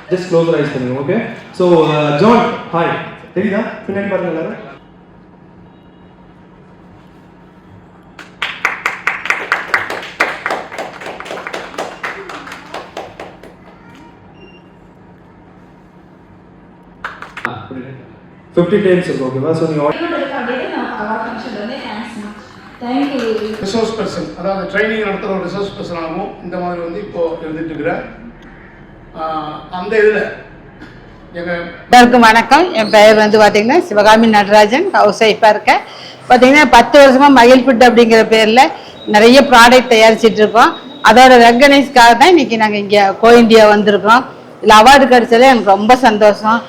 Just close your eyes for me, okay? So, John, hi. தெரியுதா பின்னாடி பாருங்க எல்லாரும். $50 இருக்கு ஓகேவா? சோ நீங்க Thank you. ரிசோர்ஸ் பர்சன், அதாவது ட்ரைனிங் நடத்துகிற ஒரு ரிசோர்ஸ் பர்சனாகவும் இந்த மாதிரி வந்து இப்போ இருந்துட்டு இருக்கிறேன். அந்த இதில் எல்லாருக்கும் வணக்கம். என் பெயர் வந்து பார்த்தீங்கன்னா சிவகாமி நடராஜன். ஹவுஸ் ஒய்ஃபாக இருக்கேன். பார்த்தீங்கன்னா 10 வருஷமாக மகிழ் ஃபுட் அப்படிங்கிற பேரில் நிறைய ப்ராடக்ட் தயாரிச்சிட்டு இருக்கோம். அதோட ரெகனைஸ்க்காக தான் இன்னைக்கு நாங்கள் இங்கே கோ இந்தியா வந்திருக்கோம். இதில் அவார்டு கிடைச்சது எனக்கு ரொம்ப சந்தோஷம்.